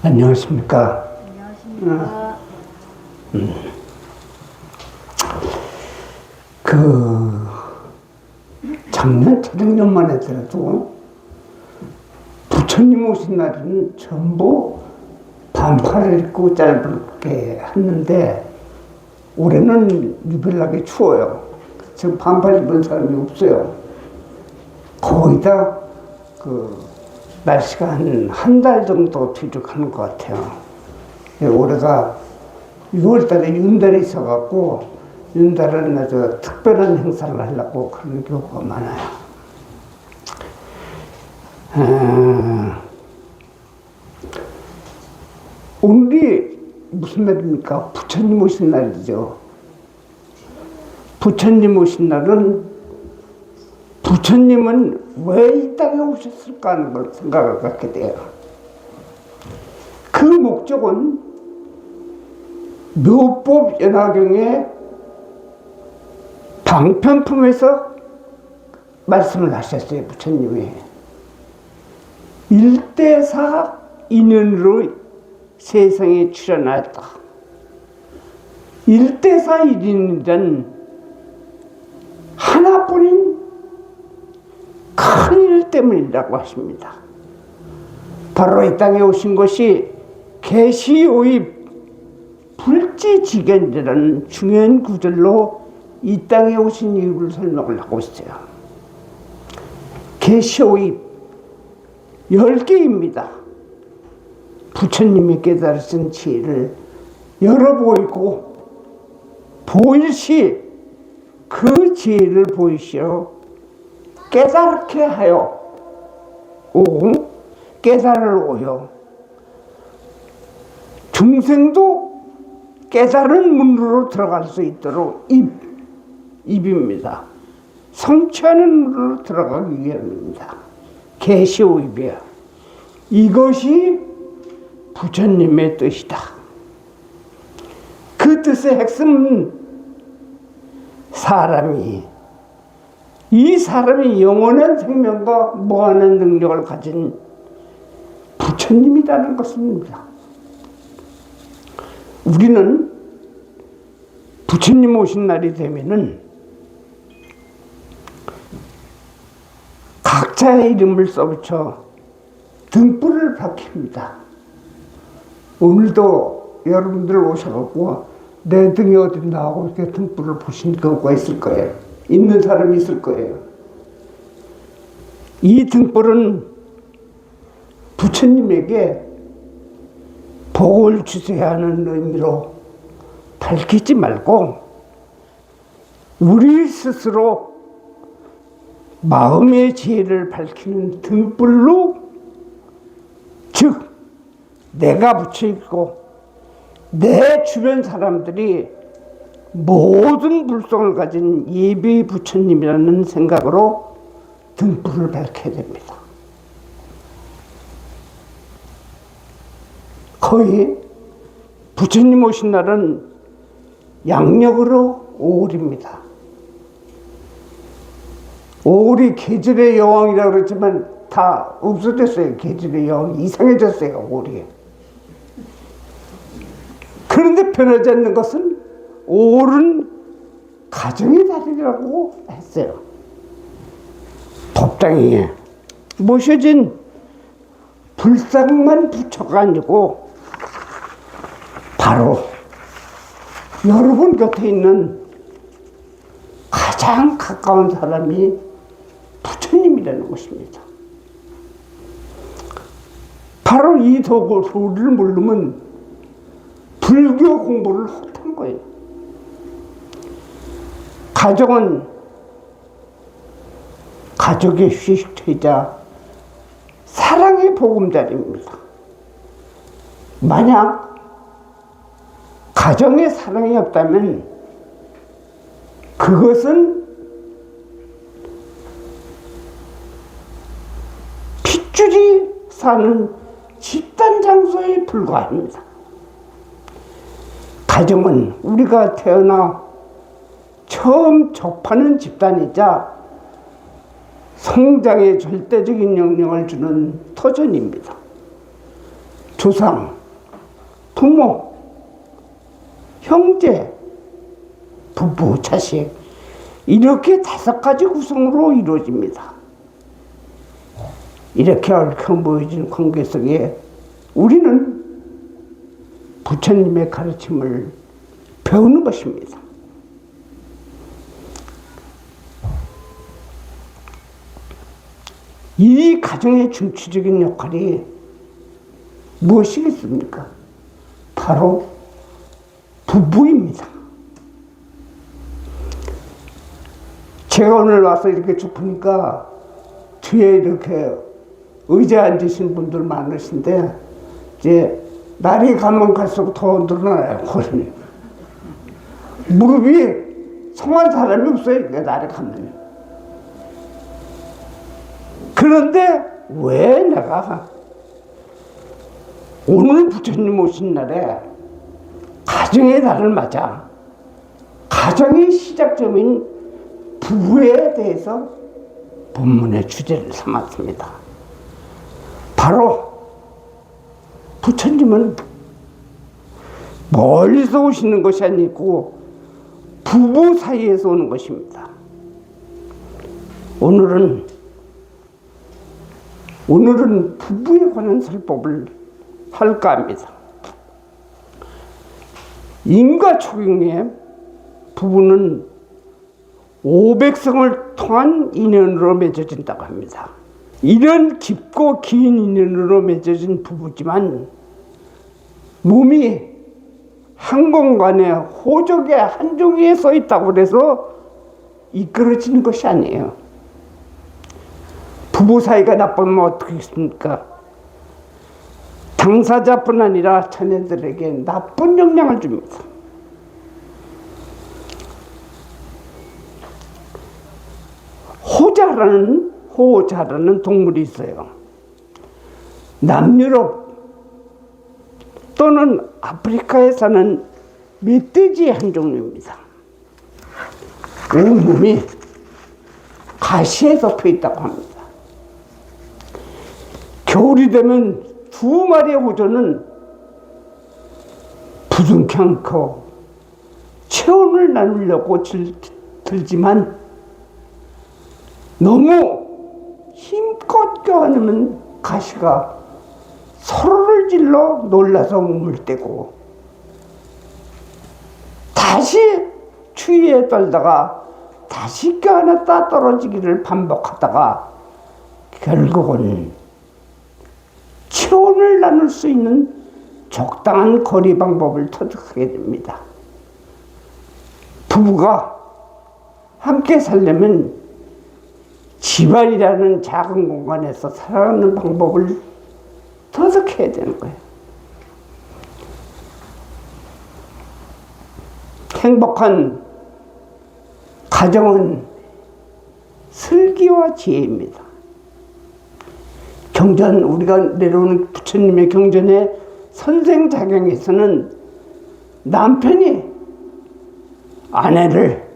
안녕하십니까. 안녕하십니까. 그 작년, 재작년만 하더라도 부처님 오신 날은 전부 반팔을 입고 짧게 했는데 올해는 유별나게 추워요. 지금 반팔 입은 사람이 없어요. 거의 다 날씨가 한 달 정도 뒤죽하는 것 같아요. 올해가 6월달에 윤달이 있어갖고 윤달은 아주 특별한 행사를 하려고 그런 경우가 많아요. 오늘이 무슨 날입니까? 부처님 오신 날이죠. 부처님 오신 날은 부처님은 왜 이 땅에 오셨을까 하는 걸 생각을 갖게 돼요. 그 목적은 묘법 연화경의 방편품에서 말씀을 하셨어요. 부처님이 일대사 인연으로 세상에 출현하였다. 일대사 인연이란 하나뿐인 큰 일 때문이라고 하십니다. 바로 이 땅에 오신 것이 계시오입 불지지견이라는 중요한 구절로 이 땅에 오신 이유를 설명을 하고 있어요. 계시오입 10개입니다. 부처님이 깨달으신 지혜를 열어 보이고 보일시 그 지혜를 보이시어 깨달게 하여 깨달으오요. 중생도 깨달은 문으로 들어갈 수 있도록 입입니다. 성취하는 문으로 들어가기 위함입니다. 계시오입이야. 이것이 부처님의 뜻이다. 그 뜻의 핵심은 이 사람이 영원한 생명과 무한한 능력을 가진 부처님이라는 것입니다. 우리는 부처님 오신 날이 되면은 각자의 이름을 써붙여 등불을 밝힙니다. 오늘도 여러분들 오셔갖고 내 등이 어딘가 하고 이렇게 등불을 보신 경우가 있을 거예요. 있는 사람이 있을 거예요. 이 등불은 부처님에게 복을 주셔야 하는 의미로 밝히지 말고 우리 스스로 마음의 지혜를 밝히는 등불로, 즉 내가 부처이고 내 주변 사람들이 모든 불성을 가진 예비 부처님이라는 생각으로 등불을 밝혀야 됩니다. 거의 부처님 오신 날은 양력으로 5월입니다. 5월이 계절의 여왕이라고 그랬지만 다 없어졌어요. 계절의 여왕이 이상해졌어요. 5월이. 그런데 변하지 않는 것은 5월은 가정의 달이라고 했어요. 법당에 모셔진 불상만 부처가 아니고 바로 여러분 곁에 있는 가장 가까운 사람이 부처님이라는 것입니다. 바로 이 도리를 모르면 불교 공부를 못한 거예요. 가정은 가족의 휴식처이자 사랑의 보금자리입니다. 만약 가정에 사랑이 없다면 그것은 핏줄이 사는 집단 장소에 불과합니다. 가정은 우리가 태어나 처음 접하는 집단이자 성장에 절대적인 영향을 주는 터전입니다. 조상, 부모, 형제, 부부, 자식, 이렇게 5가지 구성으로 이루어집니다. 이렇게 얽혀 모여진 관계 속에 우리는 부처님의 가르침을 배우는 것입니다. 이 가정의 중추적인 역할이 무엇이겠습니까? 바로 부부입니다. 제가 오늘 와서 이렇게 쭉 보니까 뒤에 이렇게 의자에 앉으신 분들 많으신데 이제 날이 가면 갈수록 더 늘어나요. 무릎이 성한 사람이 없어요. 날이 가면. 그런데 왜 내가 오늘 부처님 오신 날에 가정의 달을 맞아 가정의 시작점인 부부에 대해서 본문의 주제를 삼았습니다. 바로 부처님은 멀리서 오시는 것이 아니고 부부 사이에서 오는 것입니다. 오늘은 부부에 관한 설법을 할까 합니다. 인과 초경에 부부는 500성을 통한 인연으로 맺어진다고 합니다. 이런 깊고 긴 인연으로 맺어진 부부지만 몸이 한 공간에 호적의 한 종이에 써 있다고 해서 이끌어지는 것이 아니에요. 부부 사이가 나쁘면 어떻게 했습니까? 당사자뿐 아니라 자녀들에게 나쁜 영향을 줍니다. 호자라는 동물이 있어요. 남유럽 또는 아프리카에 사는 멧돼지의 한 종류입니다. 온몸이 가시에 덮여 있다고 합니다. 겨울이 되면 2마리의 호저는 부둥켜 안고 체온을 나누려고 들지만 너무 힘껏 껴안으면 가시가 서로를 질러 놀라서 몸을 떼고 다시 추위에 떨다가 다시 껴안았다 떨어지기를 반복하다가 결국은 체온을 나눌 수 있는 적당한 거리 방법을 터득하게 됩니다. 부부가 함께 살려면 집안이라는 작은 공간에서 살아가는 방법을 터득해야 되는 거예요. 행복한 가정은 슬기와 지혜입니다. 경전, 우리가 내려오는 부처님의 경전의 선생작용에서는 남편이 아내를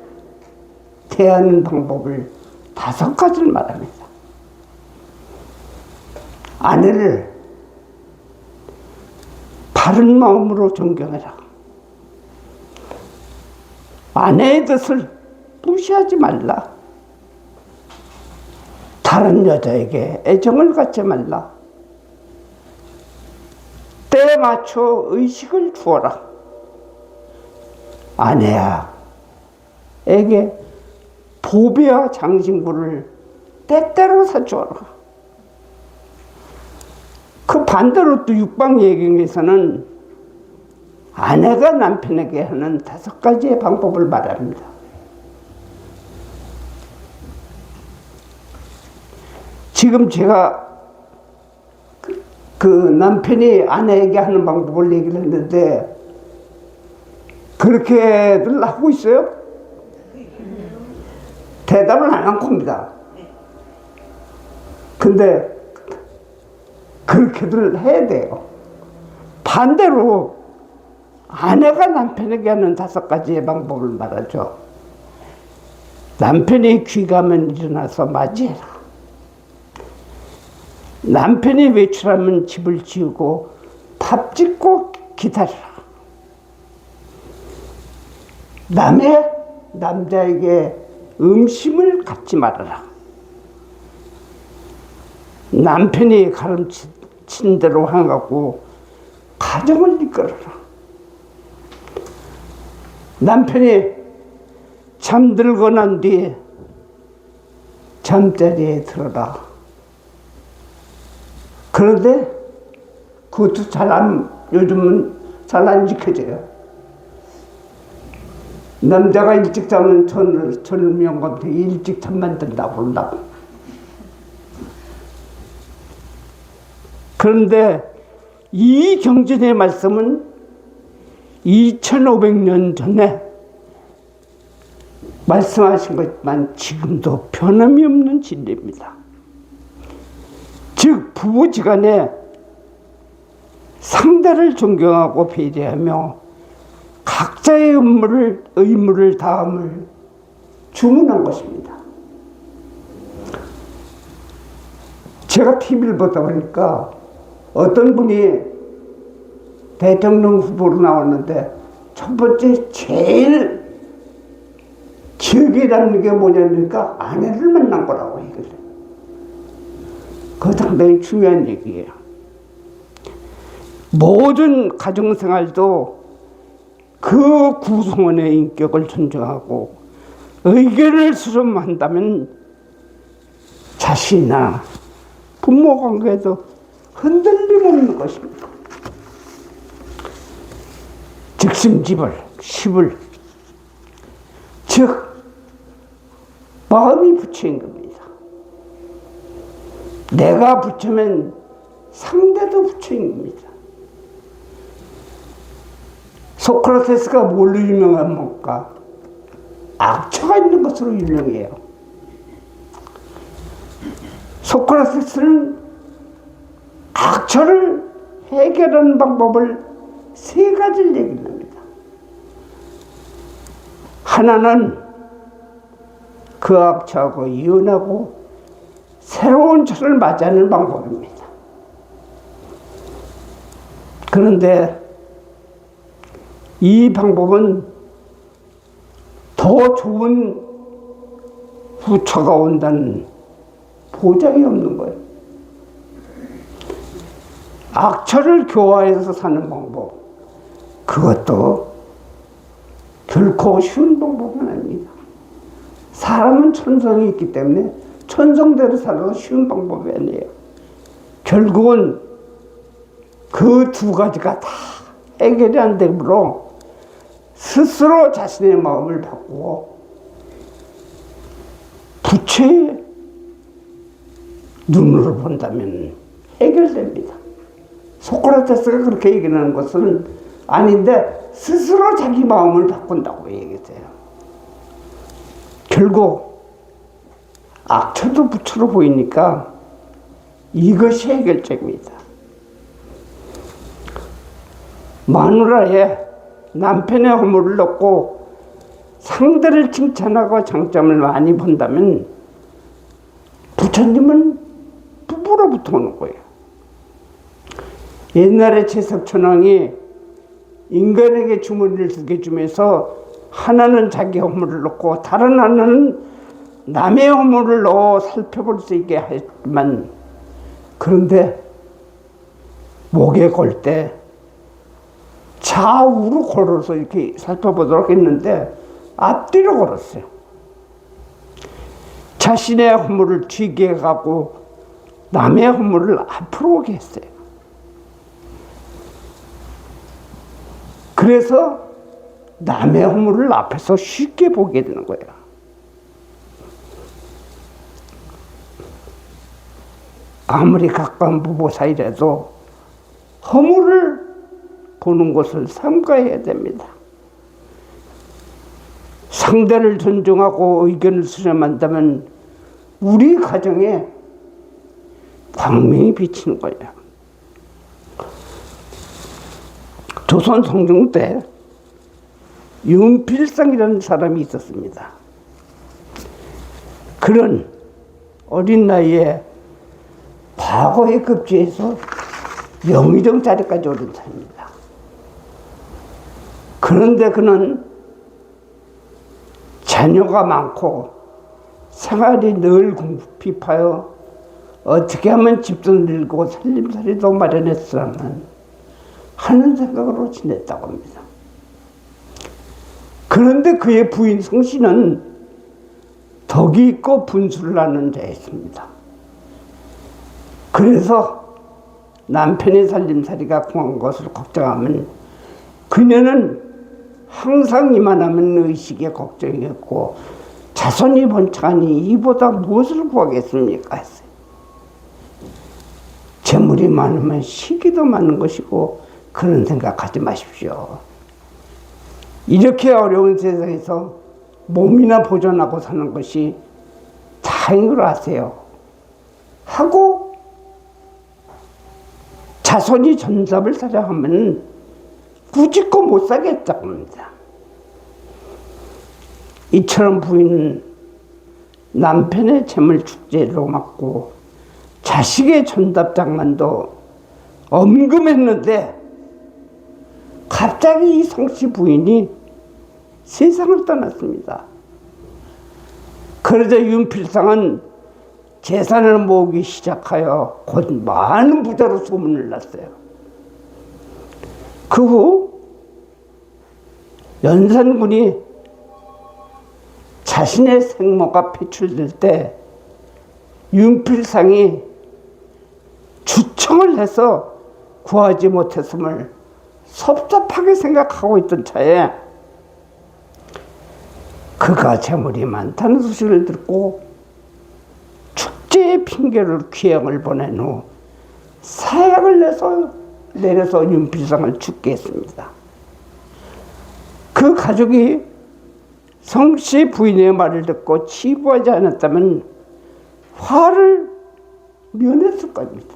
대하는 방법을 5가지를 말합니다. 아내를 바른 마음으로 존경해라. 아내의 뜻을 무시하지 말라. 다른 여자에게 애정을 갖지 말라. 때에 맞춰 의식을 주어라. 아내야, 에게 보배와 장신구를 때때로 사주어라. 그 반대로 또 육방예경에서는 아내가 남편에게 하는 5가지의 방법을 말합니다. 지금 제가 그 남편이 아내에게 하는 방법을 얘기를 했는데 그렇게들 하고 있어요? 대답을 안 한 겁니다. 근데 그렇게들 해야 돼요. 반대로 아내가 남편에게 하는 5가지의 방법을 말하죠. 남편이 귀가면 일어나서 맞이해라. 남편이 외출하면 집을 치우고 밥 짓고 기다려라. 남의 남자에게 음심을 갖지 말아라. 남편이 가르친 대로 해갖고 가정을 이끌어라. 남편이 잠들고 난 뒤에 잠자리에 들어라. 그런데 그것도 요즘은 잘 안 지켜져요. 남자가 일찍 자면 젊은 건데 일찍 잠만 든다고 그런다고. 그런데 이 경전의 말씀은 2500년 전에 말씀하신 것만 지금도 변함이 없는 진리입니다. 즉 부부지간에 상대를 존경하고 배려하며 각자의 의무를 다함을 주문한 것입니다. 제가 TV를 보다 보니까 어떤 분이 대통령 후보로 나왔는데 첫 번째 제일 기억에 남는 게 뭐냐니까 아내를 만난 거라고 얘기를 해요. 그거 상당히 중요한 얘기예요. 모든 가정생활도 그 구성원의 인격을 존중하고 의견을 수렴한다면 자신이나 부모 관계에도 흔들림 없는 것입니다. 십을 즉 마음이 부처인 겁니다. 내가 부처면 상대도 부처인 겁니다. 소크라테스가 뭘로 유명합니까? 악처가 있는 것으로 유명해요. 소크라테스는 악처를 해결하는 방법을 3가지를 얘기합니다. 하나는 그 악처하고 이혼하고 새로운 처를 맞이하는 방법입니다. 그런데 이 방법은 더 좋은 후처가 온다는 보장이 없는 거예요. 악처를 교화해서 사는 방법, 그것도 결코 쉬운 방법은 아닙니다. 사람은 천성이 있기 때문에 천성대로 살아도 쉬운 방법이 아니에요. 결국은 그 2가지가 다 해결이 안 되므로 스스로 자신의 마음을 바꾸고 부처의 눈으로 본다면 해결됩니다. 소크라테스가 그렇게 얘기하는 것은 아닌데 스스로 자기 마음을 바꾼다고 얘기했어요. 결국 악처도 부처로 보이니까 이것이 해결책입니다. 마누라에 남편의 허물을 넣고 상대를 칭찬하고 장점을 많이 본다면 부처님은 부부로부터 오는 거예요. 옛날에 제석천왕이 인간에게 주머니를 2개 주면서 하나는 자기 허물을 넣고 다른 하나는 남의 허물을 넣어 살펴볼 수 있게 했지만, 그런데 목에 걸 때 좌우로 걸어서 이렇게 살펴보도록 했는데 앞뒤로 걸었어요. 자신의 허물을 뒤에 가고 남의 허물을 앞으로 오게 했어요. 그래서 남의 허물을 앞에서 쉽게 보게 되는 거예요. 아무리 가까운 부부 사이라도 허물을 보는 것을 삼가해야 됩니다. 상대를 존중하고 의견을 수렴한다면 우리 가정에 광명이 비치는 거예요. 조선 성종 때 윤필상이라는 사람이 있었습니다. 그는 어린 나이에 과거의 급제에서 영의정 자리까지 오른 사람입니다. 그런데 그는 자녀가 많고 생활이 늘 궁핍하여 어떻게 하면 집도 늘고 살림살이도 마련했으라면 하는 생각으로 지냈다고 합니다. 그런데 그의 부인 성씨는 덕이 있고 분수를 하는 자였습니다. 그래서 남편의 살림살이가 궁한 것을 걱정하면 그녀는 항상 이만하면 의식에 걱정이었고 자손이 번창하니 이보다 무엇을 구하겠습니까 했어요. 재물이 많으면 시기도 많은 것이고 그런 생각하지 마십시오. 이렇게 어려운 세상에서 몸이나 보존하고 사는 것이 다행인 걸 아세요. 하고 자손이 전답을 사려 하면 꾸짖고 못 사겠다고 합니다. 이처럼 부인은 남편의 재물 축제로 맞고 자식의 전답 장만도 엄금했는데 갑자기 이 성씨 부인이 세상을 떠났습니다. 그러자 윤필상은 재산을 모으기 시작하여 곧 많은 부자로 소문을 났어요. 그 후 연산군이 자신의 생모가 배출될 때 윤필상이 주청을 해서 구하지 못했음을 섭섭하게 생각하고 있던 차에 그가 재물이 많다는 소식을 듣고 축제의 핑계를 귀양을 보낸 후 사약을 내려서 윤필상을 죽게 했습니다. 그 가족이 성씨 부인의 말을 듣고 치부하지 않았다면 화를 면했을 겁니다.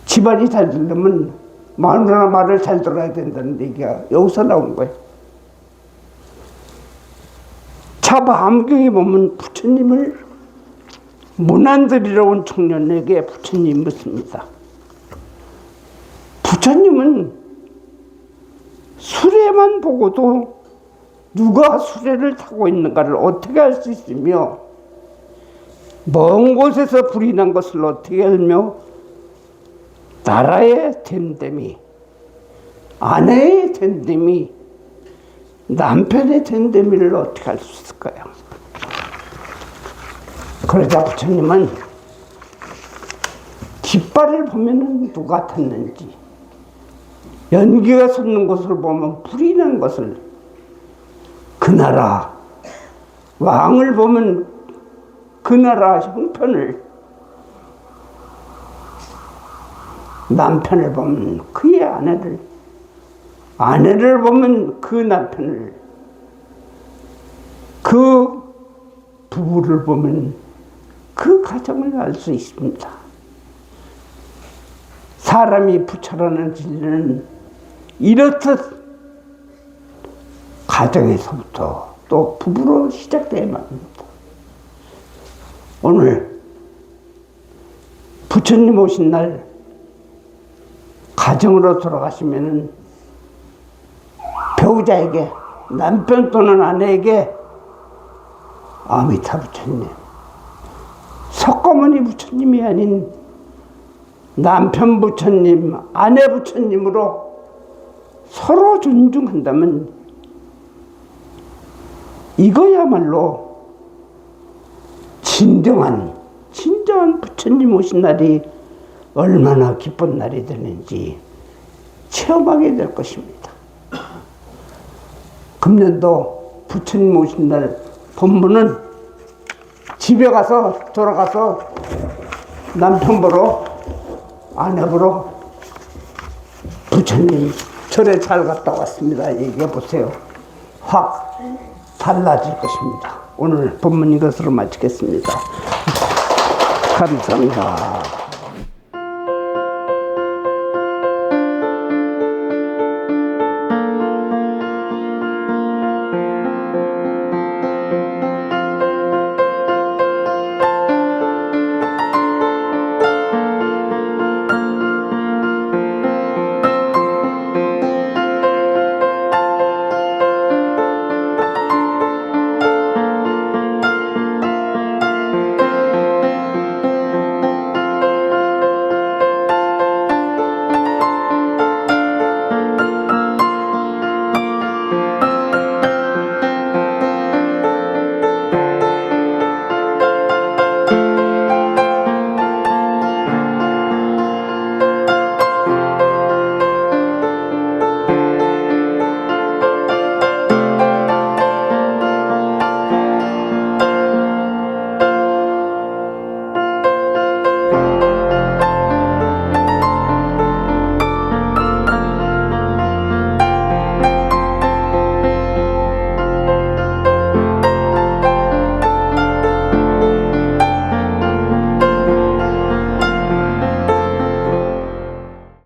집안이 잘 되려면 마누라 말을 잘 들어야 된다는 얘기가 여기서 나온 거예요. 자, 마음경에 보면 부처님을 문안드리러 온 청년에게 부처님 묻습니다. 부처님은 수레만 보고도 누가 수레를 타고 있는가를 어떻게 알 수 있으며 먼 곳에서 불이 난 것을 어떻게 알며 나라의 됨됨이, 아내의 됨됨이, 남편의 됨됨이를 어떻게 알 수 있을까요? 그러자 부처님은 깃발을 보면 누가 탔는지, 연기가 솟는 것을 보면 불이 난 것을, 그 나라 왕을 보면 그 나라 형편을, 남편을 보면 그의 아내를, 아내를 보면 그 남편을, 그 부부를 보면 그 가정을 알 수 있습니다. 사람이 부처라는 진리는 이렇듯 가정에서부터 또 부부로 시작돼야만 합니다. 오늘 부처님 오신 날 가정으로 돌아가시면은 배우자에게, 남편 또는 아내에게 아미타 부처님, 석가모니 부처님이 아닌 남편 부처님, 아내 부처님으로 서로 존중한다면 이거야말로 진정한 부처님 오신 날이 얼마나 기쁜 날이 되는지 체험하게 될 것입니다. 금년도 부처님 오신 날 법문은 집에 가서 돌아가서 남편 보러, 아내 보러 부처님 절에 잘 갔다 왔습니다 얘기해 보세요. 확 달라질 것입니다. 오늘 법문 이것으로 마치겠습니다. 감사합니다.